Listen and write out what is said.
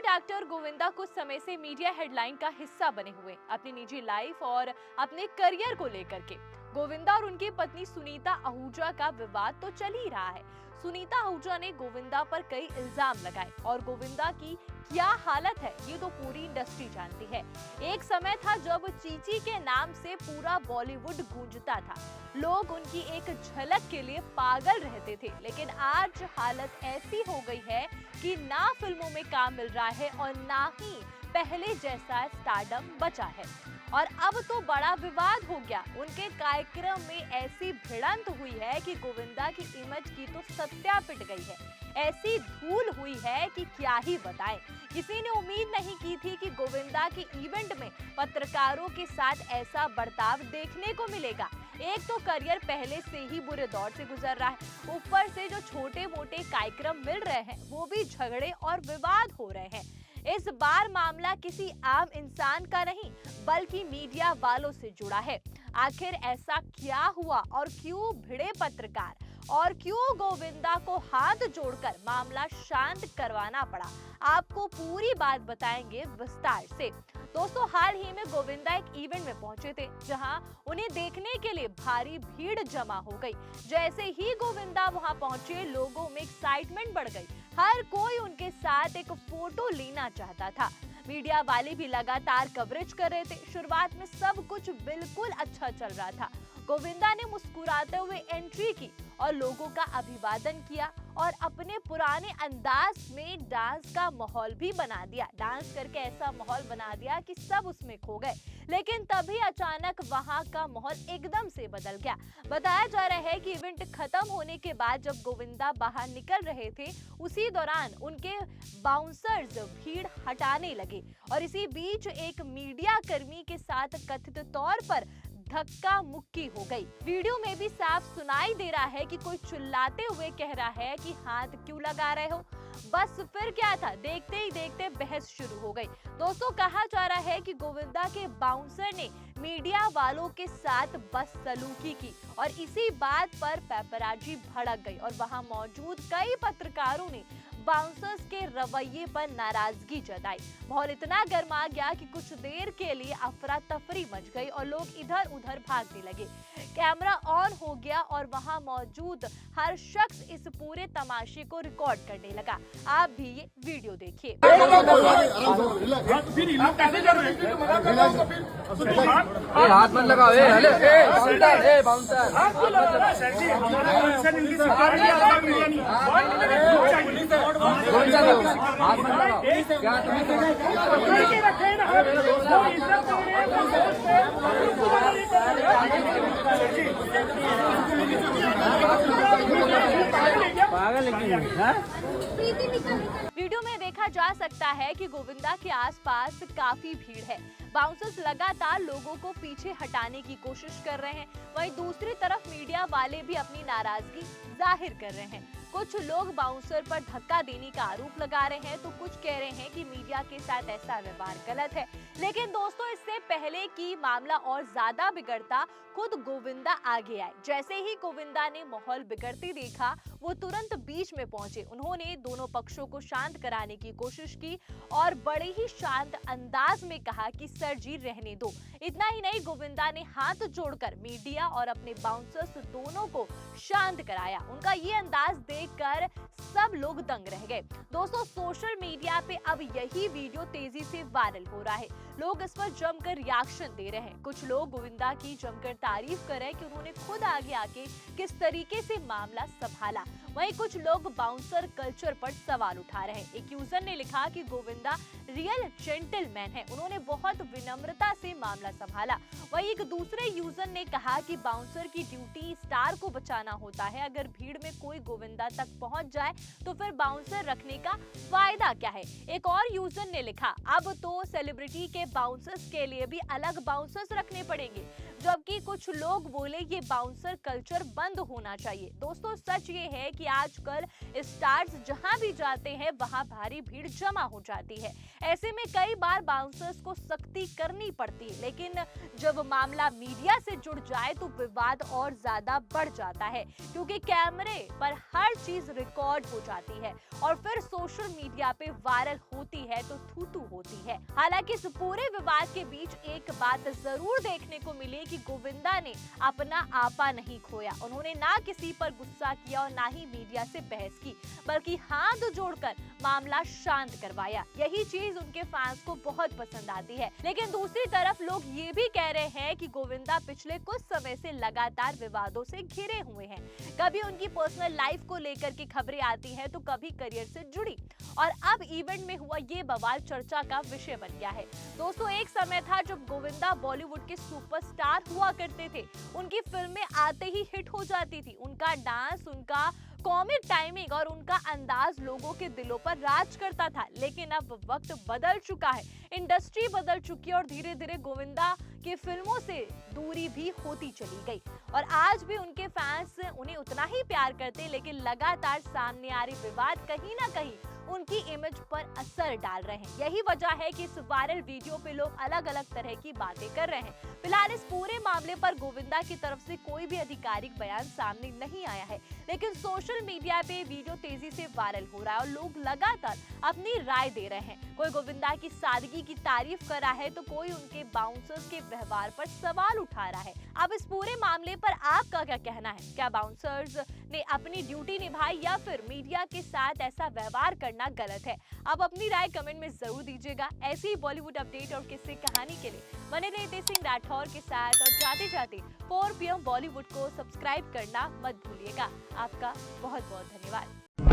Actor Govinda कुछ समय से मीडिया हेडलाइन का हिस्सा बने हुए अपनी निजी लाइफ और अपने करियर को लेकर के। गोविंदा और उनकी पत्नी सुनीता आहूजा का विवाद तो चल ही रहा है। सुनीता आहूजा ने गोविंदा पर कई इल्जाम लगाए और गोविंदा की क्या हालत है ये तो पूरी इंडस्ट्री जानती है। एक समय था जब चीची के नाम से पूरा बॉलीवुड गूंजता था, लोग उनकी एक झलक के लिए पागल रहते थे। लेकिन आज हालत ऐसी हो गई है कि ना फिल्मों में काम मिल रहा है और ना ही पहले जैसा स्टारडम बचा है। और अब तो बड़ा विवाद हो गया। उनके कार्यक्रम में ऐसी भिड़ंत हुई है कि गोविंदा की इमेज की तो सत्या पिट गई है। ऐसी धूल हुई है कि क्या ही बताएं। किसी ने उम्मीद नहीं की थी कि गोविंदा के इवेंट में पत्रकारों के साथ ऐसा बर्ताव देखने को मिलेगा। एक तो करियर पहले से ही बुरे दौर से गुजर रहा है, ऊपर से जो छोटे मोटे कार्यक्रम मिल रहे हैं वो भी झगड़े और विवाद हो रहे हैं। इस बार मामला किसी आम इंसान का नहीं बल्कि मीडिया वालों से जुड़ा है। आखिर ऐसा क्या हुआ और क्यों भिड़े पत्रकार और क्यों गोविंदा को हाथ जोड़कर मामला शांत करवाना पड़ा, आपको पूरी बात बताएंगे विस्तार से। दोस्तों, हाल ही में गोविंदा एक इवेंट में पहुंचे थे जहां उन्हें देखने के लिए भारी भीड़ जमा हो गई। जैसे ही गोविंदा वहां पहुंचे, लोगों में एक्साइटमेंट बढ़ गई। हर कोई उनके साथ एक फोटो लेना चाहता था। मीडिया वाले भी लगातार कवरेज कर रहे थे। शुरुआत में सब कुछ बिल्कुल अच्छा चल रहा था। गोविंदा ने मुस्कुराते हुए एंट्री की और लोगों का अभिवादन किया और अपने पुराने अंदाज में डांस का माहौल भी बना दिया। डांस करके ऐसा माहौल बना दिया कि सब उसमें खो गए। लेकिन तभी अचानक वहां का माहौल एकदम से बदल गया। बताया जा रहा है कि इवेंट खत्म होने के बाद जब गोविंदा बाहर निकल रहे थे, उसी दौरान उनके बाउंसर्स भीड़ हटाने लगे और इसी बीच एक मीडिया कर्मी के साथ कथित तौर पर धक्का मुक्की हो गई। वीडियो में भी साफ सुनाई दे रहा है कि कोई चिल्लाते हुए कह रहा है कि हाथ क्यों लगा रहे हो। बस फिर क्या था, देखते ही देखते बहस शुरू हो गई। दोस्तों, कहा जा रहा है कि गोविंदा के बाउंसर ने मीडिया वालों के साथ बदसलूकी की और इसी बात पर पेपराजी भड़क गई और वहां मौजूद कई पत्रकारों ने बाउंसर्स के रवैये पर नाराजगी जताई। माहौल इतना गर्मा गया कि कुछ देर के लिए अफरा तफरी मच गई और लोग इधर उधर भागने लगे। कैमरा ऑन हो गया और वहां मौजूद हर शख्स इस पूरे तमाशे को रिकॉर्ड करने लगा। आप भी ये वीडियो देखिए। हाथ मत लगाओ, हाथ मत लगाओ। पागल वीडियो में देखा जा सकता है कि गोविंदा के आसपास काफी भीड़ है। बाउंसर्स लगातार लोगों को पीछे हटाने की कोशिश कर रहे हैं। वहीं दूसरी तरफ मीडिया वाले भी अपनी नाराजगी जाहिर कर रहे हैं। कुछ लोग बाउंसर पर धक्का देने का आरोप लगा रहे हैं तो कुछ कह रहे हैं कि मीडिया के साथ ऐसा व्यवहार गलत है। लेकिन दोस्तों, इससे पहले कि मामला और ज्यादा बिगड़ता, खुद गोविंदा आगे आए। जैसे ही गोविंदा ने माहौल बिगड़ते देखा, वो तुरंत बीच में पहुंचे। उन्होंने दोनों पक्षों को शांत कराने की कोशिश की और बड़े ही शांत अंदाज में कहा कि सर जी रहने दो। इतना ही नहीं, गोविंदा ने हाथ जोड़कर मीडिया और अपने बाउंसर्स दोनों को शांत कराया। उनका ये अंदाज देखकर सब लोग दंग रह गए। दोस्तों, सोशल मीडिया पे अब यही वीडियो तेजी से वायरल हो रहा है। लोग इस पर जमकर रिएक्शन दे रहे हैं। कुछ लोग गोविंदा की जमकर तारीफ कर रहे हैं कि उन्होंने खुद आगे आके किस तरीके से मामला संभाला। वहीं कुछ लोग बाउंसर कल्चर पर सवाल उठा रहे हैं। एक यूजर ने लिखा कि गोविंदा रियल जेंटलमैन है, उन्होंने बहुत विनम्रता से मामला संभाला। वहीं एक दूसरे यूजर ने कहा कि बाउंसर की ड्यूटी स्टार को बचाना होता है। अगर भीड़ में कोई गोविंदा तक पहुंच जाए तो फिर बाउंसर रखने का फायदा क्या है। एक और यूजर ने लिखा, अब तो सेलिब्रिटी के बाउंसर्स के लिए भी अलग बाउंसर्स रखने पड़ेंगे। जबकि कुछ लोग बोले ये बाउंसर कल्चर बंद होना चाहिए। दोस्तों, सच ये है कि आजकल स्टार्स जहां भी जाते हैं वहां भारी भीड़ जमा हो जाती है। ऐसे में कई बार बाउंसर्स को सख्ती करनी पड़ती है, लेकिन जब मामला मीडिया से जुड़ जाए तो विवाद और ज्यादा बढ़ जाता है, क्योंकि कैमरे पर हर चीज रिकॉर्ड हो जाती है और फिर सोशल मीडिया पे वायरल होती है तो थू-थू होती है। हालांकि इस पूरे विवाद के बीच एक बात जरूर देखने को मिली कि गोविंदा ने अपना आपा नहीं खोया। उन्होंने ना किसी पर गुस्सा किया और ना ही मीडिया से बहस की, बल्कि हाथ जोड़कर मामला शांत करवाया। यही चीज उनके फैंस को बहुत पसंद आती है। लेकिन दूसरी तरफ लोग ये भी कह रहे हैं कि गोविंदा पिछले कुछ समय से लगातार विवादों से घिरे हुए हैं। कभी उनकी पर्सनल लाइफ को लेकर की खबरें आती हैं तो कभी करियर से जुड़ी, और अब इवेंट में हुआ ये बवाल चर्चा का विषय बन गया है। दोस्तों, एक समय था जब गोविंदा बॉलीवुड के सुपरस्टार हुआ करते थे। उनकी फिल्में आते ही हिट हो जाती थी। उनका डांस, उनका कॉमिक टाइमिंग और उनका अंदाज लोगों के दिलों पर राज करता था। लेकिन अब वक्त बदल चुका है, इंडस्ट्री बदल चुकी है और धीरे धीरे गोविंदा की फिल्मों से दूरी भी होती चली गई। और आज भी उनके फैंस उन्हें उतना ही प्यार करते हैं, लेकिन लगातार सामने आ रही विवाद कहीं ना कहीं उनकी इमेज पर असर डाल रहे हैं। यही वजह है कि इस वायरल वीडियो पे लोग अलग अलग तरह की बातें कर रहे हैं। फिलहाल इस पूरे मामले पर गोविंदा की तरफ से कोई भी आधिकारिक बयान सामने नहीं आया है, लेकिन सोशल मीडिया पे वीडियो तेजी से वायरल हो रहा है और लोग लगातार अपनी राय दे रहे हैं। कोई गोविंदा की सादगी की तारीफ कर रहा है तो कोई उनके बाउंसर्स के व्यवहार पर सवाल उठा रहा है। अब इस पूरे मामले पर आपका क्या कहना है? क्या बाउंसर्स ने अपनी ड्यूटी निभाई या फिर मीडिया के साथ ऐसा व्यवहार करना गलत है? आप अपनी राय कमेंट में जरूर दीजिएगा। ऐसी ही बॉलीवुड अपडेट और किस्से कहानी के लिए बने रहिए तेज सिंह राठौर के साथ, और जाते जाते 4 PM बॉलीवुड को सब्सक्राइब करना मत भूलिएगा। आपका बहुत बहुत धन्यवाद।